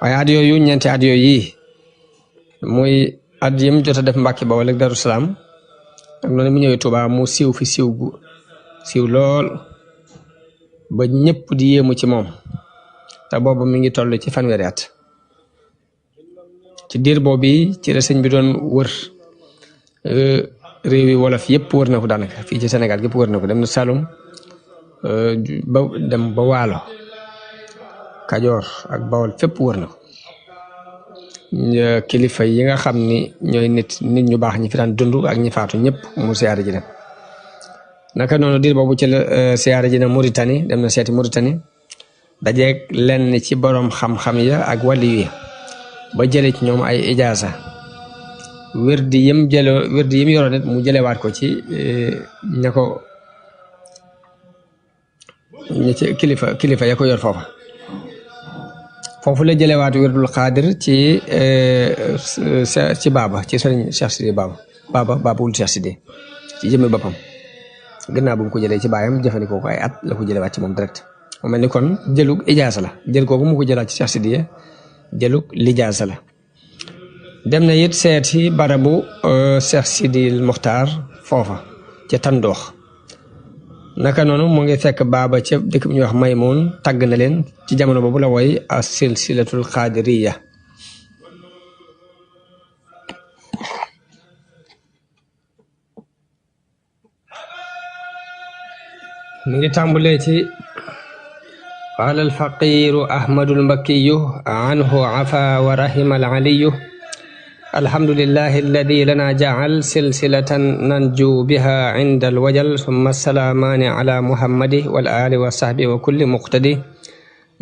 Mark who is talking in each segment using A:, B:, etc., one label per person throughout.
A: waaye at yooyu ñeenti at yooyu yi muy at yim jot a def Mbàkke Bawol ak Daaru Salaam ak noonu mu ñëwee Tuubaa mu siiw fi siiw lool ba ñëpp di yéemu ci moom te boobu mi ngi toll ci fanweeri at ci diir boobu ci la sëñ bi doon wër réewi wolof yëpp wër na ko daanaka fii ci Sénégal yëpp wër na ko dem na Saloum ba dem ba Waalo Kajoor ak Bawol fépp wër na ko kilifa yi nga xam ni ñooy nit ñu baax ñi fi daan dund ak ñi faatu ñëpp mu siyaare ji dem naka noonu diir boobu ci la siyaare ji na Mauritanie dem na seeti Mauritanie dajeeg lenn ci borom xam-xam ya ak wàlli yi ba jële ci ñoom ay ijaasa wérdi yim yoroon nit mu jëlewaat ko ci ña ci kilifa ya ko yor foofu la jëlewaat wérdul xaadir ci baaba ci sëriñ Cheikh Sidi baaba wul Cheikh Sidi ci jëmmi boppam gannaaw bu mu ko jëlee ci baayam jëfandikoo ko ay at la ko jëlewaat ci moom direct mu mel ni kon jëlug ijaasa la jël kooku mu ko jëlaat ci Cheikh Sidi jëlug lijaasa la dem na it seeti barabu Cheikh Sidil Mokhtar foofa ca Tandoox naka noonu mu ngi fekk baaba ca dëkk bi ñuy wax Maymoun tàgg na leen ci jamono boobu la woy as silsilatul xaadiriya mi ngi tàmbulee ci qaala alfaqiru ahmadul mbakkiyu anhu afa wa rahima alaliyu alhamdulillahi alladi lana jacal silsilatan nanju biha inda alwajal summa salaamaani ala muhammadi wal ali wa sahbi wa kulli muqtadi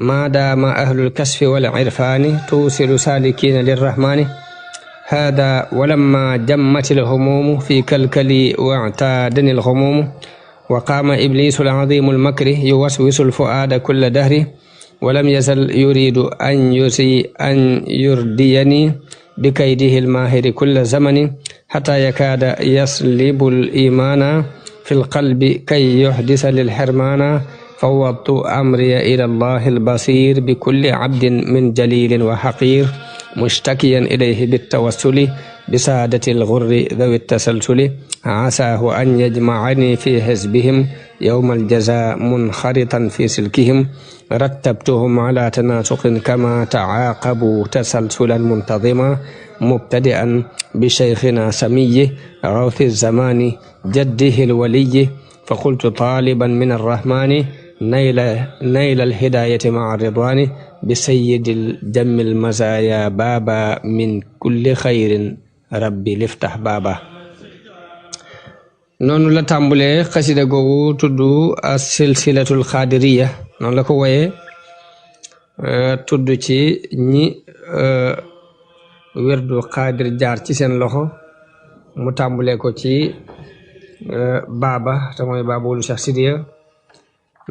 A: ma daama ahlul kasfi wal irfaani tuusilu salikina lirrahmani hada walamma jammat alhumumu fi kalkali wa ictaadani alhumumu wa qaama iblisu alcazimu almakri yuwaswisu alfuaada kulla dahri walam yazal yuridu an yurdiyani بكيده الماهر كل زمن حتى يكاد يصلب الإيمان في القلب كي يحدث للحرمان فوضت أمري إلى الله البصير بكل عبد من جليل وحقير مشتكيا إليه بالتوسل بسادة الغر ذوي التسلسل عساه أن يجمعني في حزبهم يوم الجزاء منخرطا في سلكهم رتبتهم على تناسق كما تعاقبوا تسلسلا منتظما مبتدئا بشيخنا سميه غوث الزمان جده الولي فقلت طالبا من الرحمن نيل الهداية مع الرضوان بسيد الجم المزايا بابا من كل خير ربي لفتح بابا noonu la tàmbulee xasida googu tudd as silsilatul xaadiriya noonu la ko woyee tudd ci ñi werdu xaadir jaar ci seen loxo mu tàmbulee ko ci baaba te mooy baaba wulu Cheikh Sidiya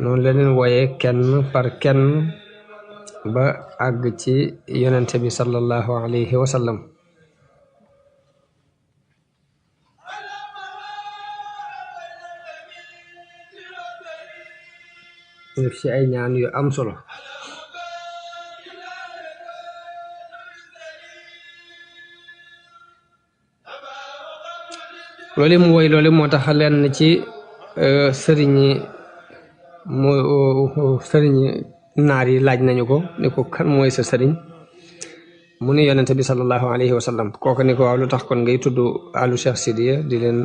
A: noonu la leen woyee kenn par kenn ba àgg ci yonente bi sallallahu alayhi wa sallam def ci ay ñaan yu am solo loolu mu woy loolu moo tax lenn ci sëriñi naar yi laaj nañu ko ni ko kan mooy sa sëriñ mu ni yonente bi sallallahu alayhi wa sallam kooku ni ko waaw lu tax kon ngay tudd alu Cheikh Sidiya di leen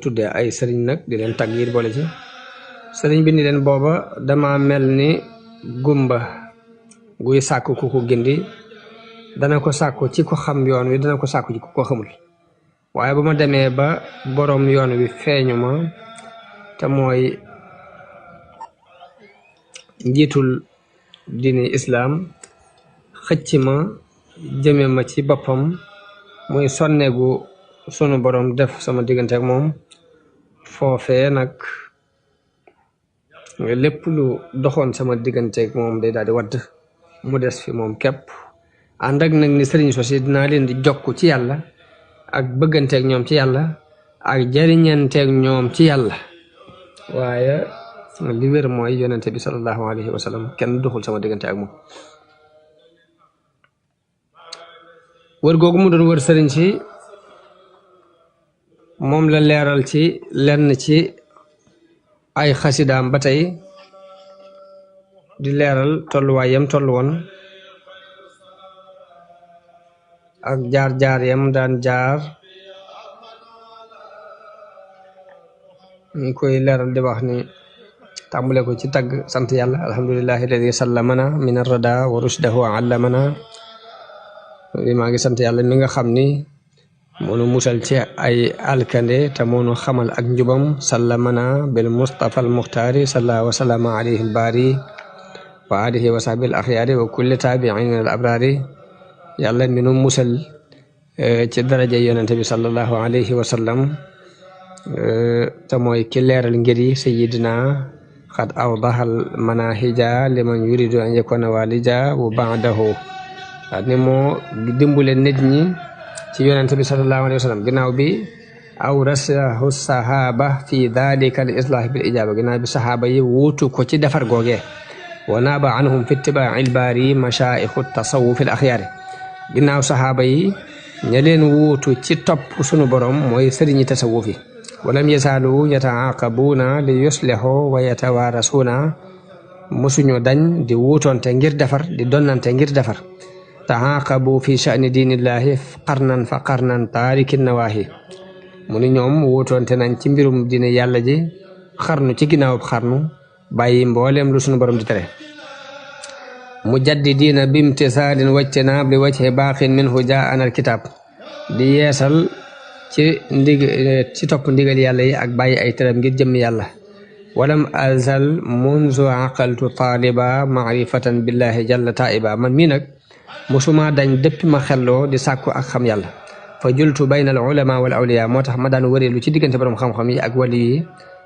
A: tuddee ay sëriñ nag di leen tagg yi boole ci sëriñ bi ni leen booba dama mel ni gumba guy sàkku ku ko gindi dana ko sàkku ci ko xam yoon wi dana ko sàkku ci ku ko xamul waaye bu ma demee ba boroom yoon wi feeñu ma te mooy njiitul diini islaam xëcc ma jëme ma ci boppam muy sonneegu sunu boroom def sama diggante ak moom foofee nag lépp lu doxoon sama digganteeg moom day daal di wadd mu des fi moom képp ànd ak nag ni sëriñ sosi dinaa leen di jokk ci yàlla ak bëgganteeg ñoom ci yàlla ak jariñanteeg ñoom ci yàlla waaye li wér mooy yonente bi sallallahu alayhi wa sallam kenn doxul sama diggante ak moom wër googu mu doon wër sëriñ si moom la leeral ci lenn ci ay xasidaam ba tey di leeral tolluwaay yam tollu woon ak jaar-jaar yam daan jaar ñu koy leeral di wax ni tàmbale ko ci tagg sant yàlla alhamdulillahi alladi sallamana min arrada wa rushdahu allamana maa ngi sant yàlla mi nga xam ni moonu musal ci ay alkande te moonu xamal ak njubam sallamana bil mustafa al muxtaari salla wa sallama alayhi al baari wa alihi wa sahbi al axyaari wa kulli taabiin min al abraari yàlla mi nu musal ci daraja yonente bi sallallahu alayhi wa sallam te mooy ki leeral ngir yi sayidina xad awdahal manahija liman yuridu an yakuna walija wa ba'dahu ni moo dimbule nit ñi ci yonente bi sallallahu alayhi wa sallam ginnaaw bi aw rasahu sahaba fi dalika al islah bil ijaba ginnaaw bi sahaaba yi wuutu ko ci defar googe wa naaba anhum fi ittiba'i al bari mashaayixu tasawuf al axyaari ginnaaw sahaaba yi ña leen wuutu ci topp sunu borom mooy sëriñi tasawuf yi walam yasaalu yataaqabuuna li yuslihu wa yatawaarasuuna mosuñu dañ di wuutoonte ngir defar di donnante ngir defar taaqabu fi sha'ni diinillahi qarnan fa qarnan taarikin nawaahi mu ni ñoom wuutoonte nañ ci mbirum diine yàlla ji xarnu ci ginnaaw xarnu bàyyi mbooleem lu sunu borom di tere mujaddidiina bimtisaalin wajtinaab li wajhi baaqin minhu jaa'ana alkitaab di yeesal ci topp ndigal yàlla yi ak bàyyi ay teram ngir jëm yàlla walam azal munzu aqaltu taaliba maarifatan billahi jalla taiba man mii nag musuma dañ dëppi ma xelloo di sàkku ak xam yàlla fa jultu bayna al ulama wal awliya moo tax ma daan wëreelu ci diggante borom xam-xam yi ak wali yi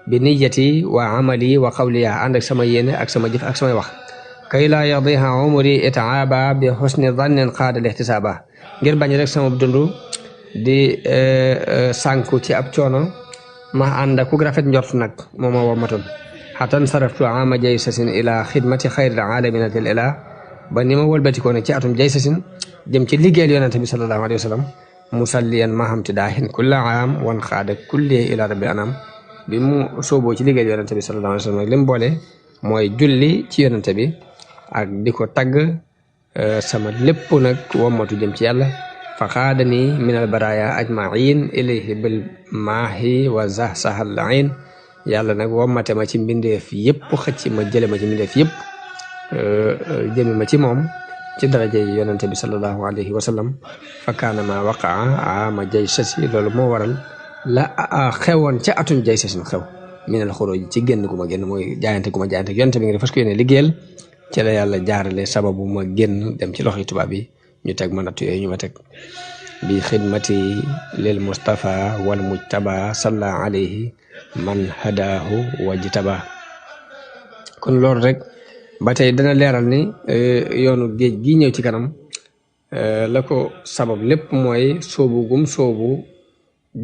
A: bi niyati wa amali wa qawliya ànd ak sama yéene ak sama jëf ak samay wax kay laa yadiha umri itaaba bi xusni dannin qaada lihtisaaba ngir bañ rek sama dund di sànku ci ab coono ma ànd ak ku rafet njort nag moo ma womatoon xatan saraftu ama jay sasin ila xidmati xayril alamina til ila ba ni ma wëlbatikoo nag ci atum jay sasin jëm ci liggéeyal yonente bi sallallahu alayhi wa sallam musalliyan ma hamti daahin kulla aam wan xaada kulli ila rabbi anam bi mu sooboo ci liggéeyal yonente bi sallallahu alayhi wa sallam nag li mu boole mooy julli ci yonente bi ak di ko tagg sama lépp nag wommatu jëm ci yàlla fa xaadani min al baraya ajmain ilayhi bil maahi wa zahsahal ain yàlla nag wommate ma ci mbindeef yëpp xëcc ma jële ma ci mbindeef yëpp jëme ma ci moom ci daraja yi yonente bi sallallahu alayhi wa sallam fa kaana ma waqaa ama jay sasi loolu moo waral la xewoon ca atum jay sasin xew minal xuruj ci génn gu ma génn mooy jaayante gu ma jaayante yonente bi nga fas ko yéene liggéeyal ci la yàlla jaarale sababu ma génn dem ci loxoy tubaab yi ñu teg ma natt yooyu ñu ma teg bi xidmati lil mustafa wal mujtaba salla alayhi man hadaahu wajtaba kon loolu rek ba tey dana leeral ni yoonu géej gi ñëw ci kanam la ko sabab lépp mooy soobu gum soobu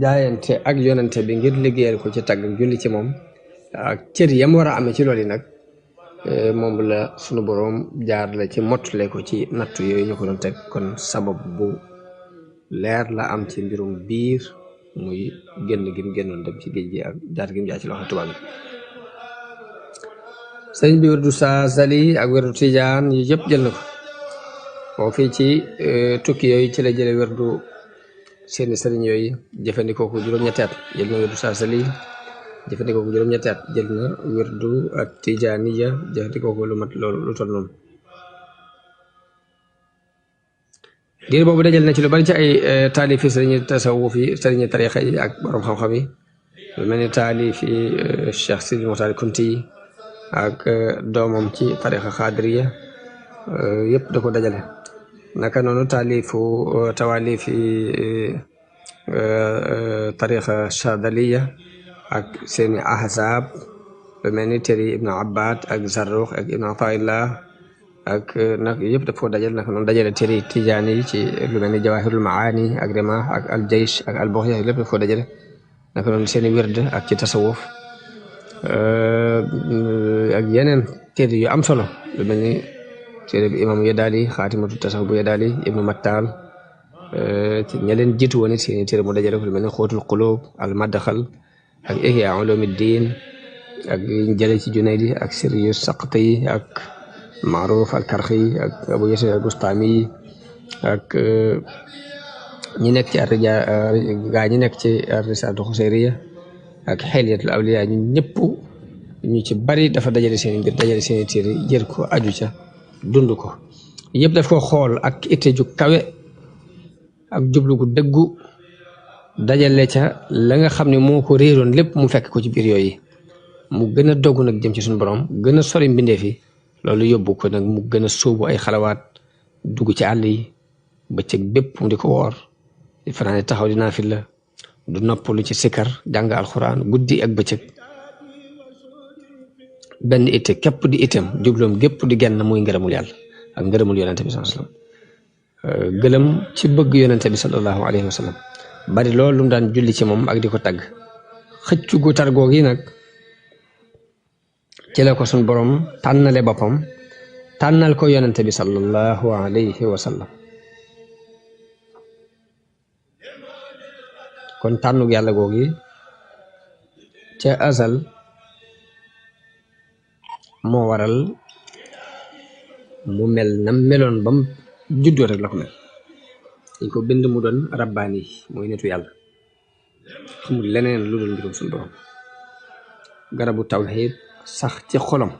A: jaayante ak yonante bi ngir liggéeyal ko ci tagg julli ci moom ak cër yam war a amee ci loolu yi nag moom la sunu boroom jaar la ci mottale ko ci nattu yooyu ñu ko doon teg kon sabab bu leer la am ci mbirum biir muy génn gi mu génnoon dem ci géej gi ak jaar gi mu jaar ci loxo tubaab bi sëriñ bi werdu Saasali ak werdu Tijaan yi yëpp jël na ko boo fii ci tukki yooyu ci la jële werdu seeni sëriñ yooyu jëfandikoo ko juróom-ñetti at jël na werdu Saasali jëfandikoo ko juróom-ñetti at jël na werdu ak Tijaaniya jëfandikoo ko lu mat loolu lu toll noonu diir boobu dajal na ci lu bari ci ay taalifi sëriñi tasawuf yi sëriñi tarixa yi ak borom xam-xam yi lu mel ni taalifi Cheikh Sidi Moxtaar Kunti yi ak doomam ci tarixa xaadiriya yëpp da ko dajale naka noonu tawaalifi tarixa chadaliya ak seeni ahzaab lu mel ni téeri Ibnu Abbad ak Zarruq ak Ibnu Ataillah ak nag yëpp daf ko dajale naka noonu dajale téeri Tijaani yi ci lu mel ni Jawahirul Maani ak Rima ak al Jaysh ak al Bughya lépp daf ko dajale naka noonu seeni wird ak ci tasawuf ak yeneen téere yu am solo lu mel ni téere bi imam Yadaali xaatimatu tasawuf bu Yadaali ibnu Mattal ci ña leen jiitu woon it seeni téere mu dajale ko lu mel ne xóotul xulóob al maddaxal ak ihya ulumuddin ak yiñ jële ci Junaydi ak siriyu saqti ak maaruf al karxi ak abu yasir al bustami ak ñi nekk ci gaa ñi nekk ci risalatu xuseyriya ak xilyatul awliya ñu ñëpp ñu ci bari dafa dajale seen mbir dajale seen téere jër ko aju ca dund ko yëpp daf ko xool ak itte ju kawe ak jublu gu dëggu dajale ca la nga xam ne moo ko réeroon lépp mu fekk ko ci biir yooyu mu gën a dogg nag jëm ci suñu borom gën a sori mbindeef yi loolu yóbbu ko nag mu gën a sóobu ay xalawaat dugg ci àll yi bëccëg bépp mu di ko woor di fanaane taxaw di naafila du noppalu ci sikkar jàng alxuraan guddi ak bëccëg benn itte képp di itam jubloom gépp di genn muy ngërëmul yàlla ak ngërëmul yonente bi sallallahu alayhi wasallam gëlëm ci bëgg yonente bi sallallahu alayhi wasallam bari loolu lu mu daan julli ci moom ak di ko tagg xëccu gu tar googu yi nag ci la ko suñ borom tànnale boppam tànnal ko yonente bi sallallahu alayhi wasallam kon tànnug yàlla googu yi ca azal moo waral mu mel na meloon bam juddoo rek la ko mel dañ ko bind mu doon rabbaani mooy nitu yàlla xamul leneen lu dul mbirum suñu borom garabu tawxiid sax ci xolam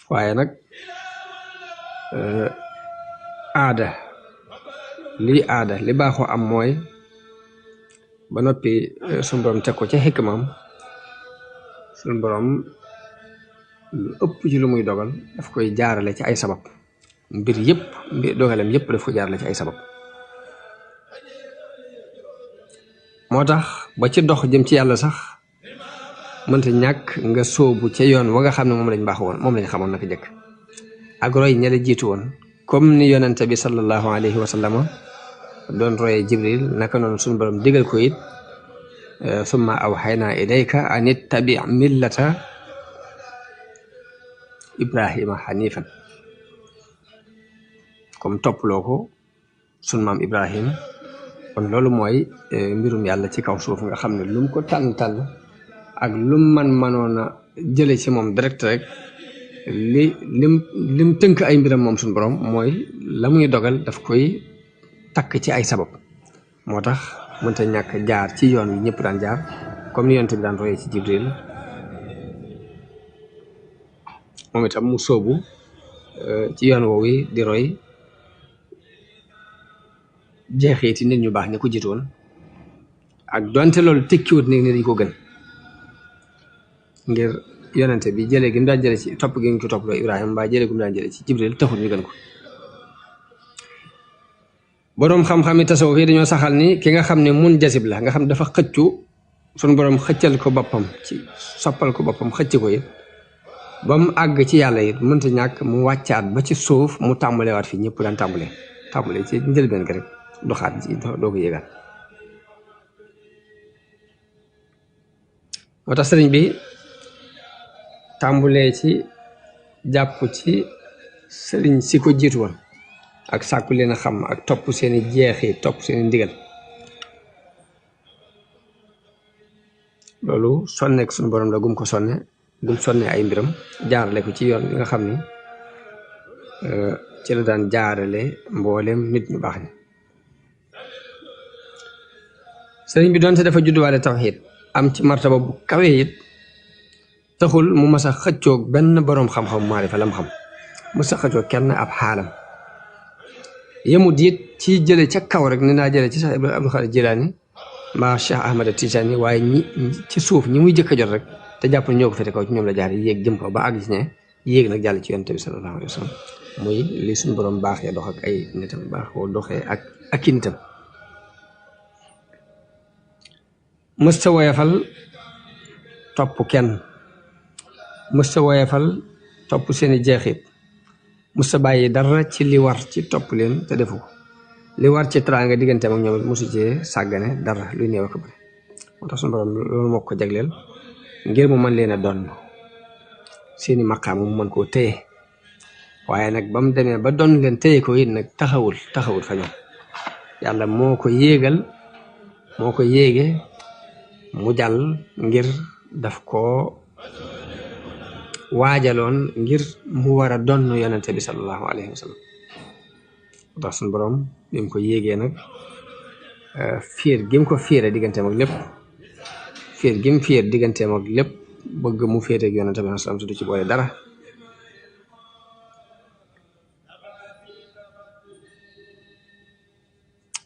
A: waaye nag aada li baaxoo am mooy ba noppi suñu borom teg ko ca xikmaam suñu borom lu ëpp ci lu muy dogal daf koy jaarale ci ay sabab mbir dogalem yépp daf ko jaarale ci ay sabab moo tax ba ci dox jëm ci yàlla sax mënta ñàkk nga sóobu ca yoon wa nga xam ne moom lañ baax woon moom lañ xamoon naka jëkk ak roy ña la jiitu woon comme ni yonente bi sallallahu alayhi wa sallama doon roye jibril naka noonu suñu borom digal ko it summa awxaynaa ilayka an ittabi millata ibrahima xanifan comme topploo ko sun maam ibrahim kon loolu mooy mbirum yàlla ci kaw suuf nga xam ne lu mu ko tànn ak lum manoon a jële ci moom direct rek lim tënk ay mbiram moom suñu borom mooy la muy dogal daf koy takk ci ay sabab moo tax mënta ñàkk jaar ci yoon wi ñëpp daan jaar comme ni yonent bi daan royee ci jibril moom itam mu sóobu ci yoon woowu di roy jeexiti nit ñu baax ñi ko jiitoon ak donte loolu tekkiwut ni dañ ko gën ngir yonente bi jëlee gi mu daan jële ci topp gi ñu ko topp loo Ibrahima mbaa jëlee gi mu daan jële ci Jibril taxul ñu gën ko boroom xam-xam yi tasawuf yi dañoo saxal ni ki nga xam ne mun jasib la nga xam dafa xëccu suñu boroom xëccal ko boppam ci soppal ko boppam xëcc ko it ba mu àgg ci yàlla it mënta ñàkk mu wàccaat ba ci suuf mu tàmbalewaat fi ñëpp daan tàmbale ci njëlbeen gi rek doxaat ji doo ko yëgaat moo tax sëriñ bi tàmbulee ci jàpp ci sëriñ si ko jiitu woon ak sàkku leen a xam ak topp seeni jeexi topp seeni ndigal loolu sonneek suñu borom la gum ko sonne ay mbiram jaarale ko ci yoon bi nga xam ni ci la daan jaarale mboolem nit ñu baax ni sëriñ bi doonte dafa judduwaale tawxiid am ci martaba bu kawe it taxul mu mas a xëccoog benn boroom xam-xam maarifa lam xam mas a xëccoog kenn ab xaalam yemut it ci jële ca kaw rek ni naa jële ci Cheikh Abdul Xaadir Jilaani mbaa Cheikh Ahmad Tijaani waaye ñi ci suuf ñi muy jëkk a jot rek te jàpp ne ñoo ko fete kaw ci ñoom la jaar yéeg jëm kaw ba àgg ci ne yéeg nag jàll ci yonent bi sallallahu alayhi wa sallam muy li suñu borom baaxee dox ak ay nitam baaxoo doxee ak i nitam mësta woyafal topp kenn mësta woyafal topp seeni jeexit mësta bàyyi dara ci li war ci topp leen te defu ko li war ci teraanga digganteem ak ñoom mësu cee sàggane dara luy néew ak bëri moo tax suñu borom loolu moo ko jagleel ngir mu mën leen a doon seeni maqaam mu mën koo téye waaye nag ba mu demee ba doon leen téye ko it nag taxawul fa ñoom yàlla moo ko yéege mu jàll ngir daf ko waajaloon ngir mu war a donn yonente bi sallallahu alayhi wa sallam tax suñu borom bi mu ko yéegee nag fiir gi mu ko fiire digganteem ak lépp fiir gi mu fiir digganteem ak lépp bëgg mu féete ak yonente bi sallallahu alayhi wa sallam su du ci boole dara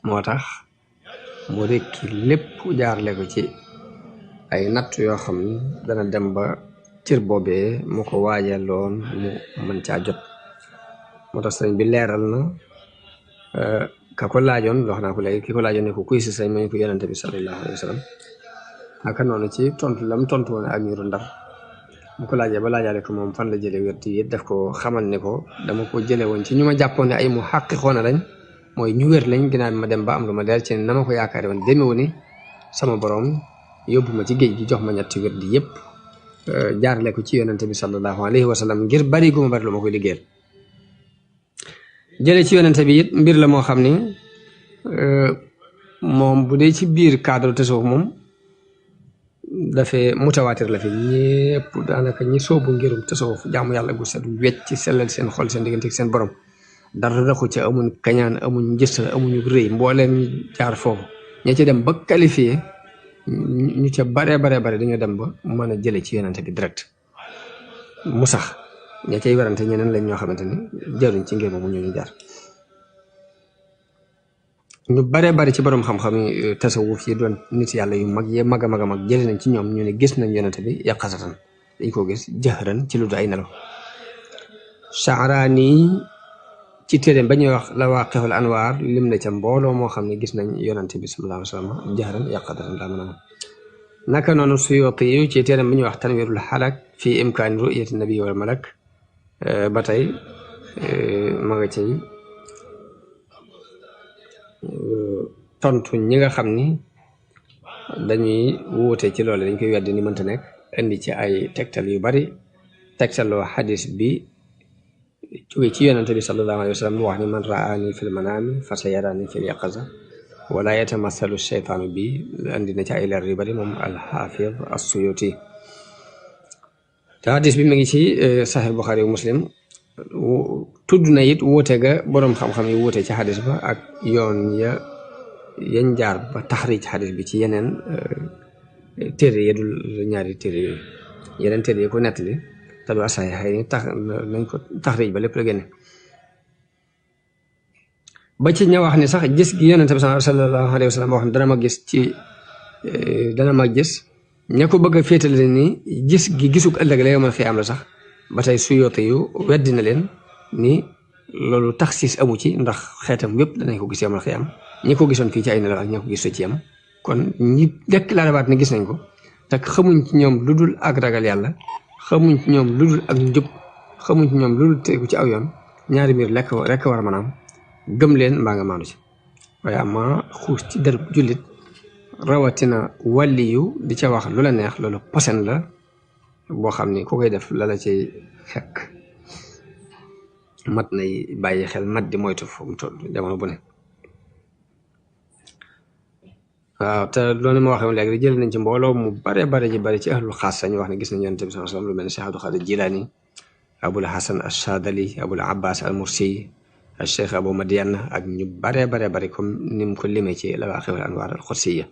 A: moo tax mu rekki lépp jaarle ko ci ay natt yoo xam ni dana dem ba cër boobee mu ko waajaloon mu mën caa jot moo tax sëriñ bi leeral na ka ko laajoon wax naa ko léegi ki ko laajoon ne ko kuy si sëñ ma ñu ko yonente bi sallallahu alayhi wa sallam naka noonu ci tontu lam tontu woon ak ñuru Ndar mu ko laajee ba laajaale ko moom fan la jële wérti yëpp daf ko xamal ne ko dama ko jële woon ci ñu ma jàppoon ne ay mu xàqi xoona lañ mooy ñu wér lañ ginnaaw bi ma dem ba am lu ma leer ci ne na ma ko yaakaare woon demewu ni sama borom yóbbu ma ci géej gi jox ma ñetti wér di yëpp jaarale ko ci yonente bi sallallahu alayhi wa sallam ngir bari gu ma bari lu ma koy liggéeyal jële ci yonente bi it mbir la moo xam ni moom bu dee ci biir cadre tasawuf moom dafee mutawaatir la fi ñépp daanaka ñi soobu ngirum tasawuf jaamu yàlla gu set wecc ci sellal seen xol seen diggante ak seen borom dara raxu ca amuñ kañaan amuñ njëstal amuñu rëy mbooleem jaar foofu ña ci dem ba qualifié ñu ca bare dañoo dem ba mën a jële ci yonente bi direct mu sax ña cay werante ñeneen lañ ñoo xamante ni jaruñ ci ngir moomu ñu jaar ñu bare ci borom xam-xam yi tasawuf yi doon nit yàlla yu mag yee mag a mag jële nañ ci ñoom ñu ne gis nañ yonente bi yaqasatan dañ ko gis jëhran ci lu du ay nelaw Sha'rani ci téeréem ba ñuy wax Lawaqihul Anwar lim na ca mbooloo moo xam ne gis nañ yonente bi sallallahu alayhi wa sallam jahran yaqadatan daa mën a naka noonu Suyuti yu ci téeréem ba ñuy wax Tanwirul Halak fi imkaani ru'yati nabi wal malak ba tey ma nga cay tontu ñi nga xam ni dañuy wuute ci loolu dañ koy weddi ni mënta nekk indi ci ay tegtal yu bari tegtaloo xadis bi jóge ci yonente bi sallallahu alayhi wa sallam mu wax ni man raani fil manaami fa sayarani fil yaqaza wala yatamathalu sheytaanu bi andi na ci ay leer yu bari moom alxaafid as-Suyuti te hadis bi mi ngi ci Sahih Bukhari Muslim tudd na it wuute ga boroom xam-xam yi wuute ci hadis ba ak yoon yañ jaar ba taxriij hadis bi ci yeneen téere yi dul ñaari téere yooyu yeneen téere yi ko nettali te du asaay xëy tax nañ ko taxriij ba lépp la génne ba ci ña wax ni sax gis gi yonente bi sallallahu alayhi wa sallam wax ne dana ma gis ña ko bëgg a féetale ni gis gi gisuk ëllëg la yawmal xiyaam la sax ba tey Suyuti yu weddi na leen ni loolu taxsiis amu ci ndax xeetam yépp danañ ko gis yawmal xiyaam ñi ko gisoon fii ci ay nelaw ak ñi ko gis ci am kon ñi déclaré waat ne gis nañ ko te xamuñ ci ñoom lu dul ak ragal yàlla xamuñ ci ñoom lu dul ak njub xamuñ ci ñoom lu dul tegu ci aw yoon ñaari mbir rekk war a mën a am gëm leen mbaa nga maandu ci waaye ama xuus ci derub jullit rawatina wàlliyu di ca wax lu la neex loolu posen la boo xam ni ku koy def la cay fekk mat nay bàyyi xel mat di moytu fu mu toll jamono bu ne waaw te loolu ma waxee léegi jël nañ ci mbooloo mu bare ci ahlul xaas ñu wax ne gis nañ yonent bi sallallahu alayhi wa sallam lu mel ne Cheikh Abdul Xaadir Jilaani Abul Hasan Ash-Shaadili Abul Abbas al-Mursi Cheikh Abu Madiana ak ñu bare comme ni mu ko limee ci Lawaqihul Anwar al-Qudsiyya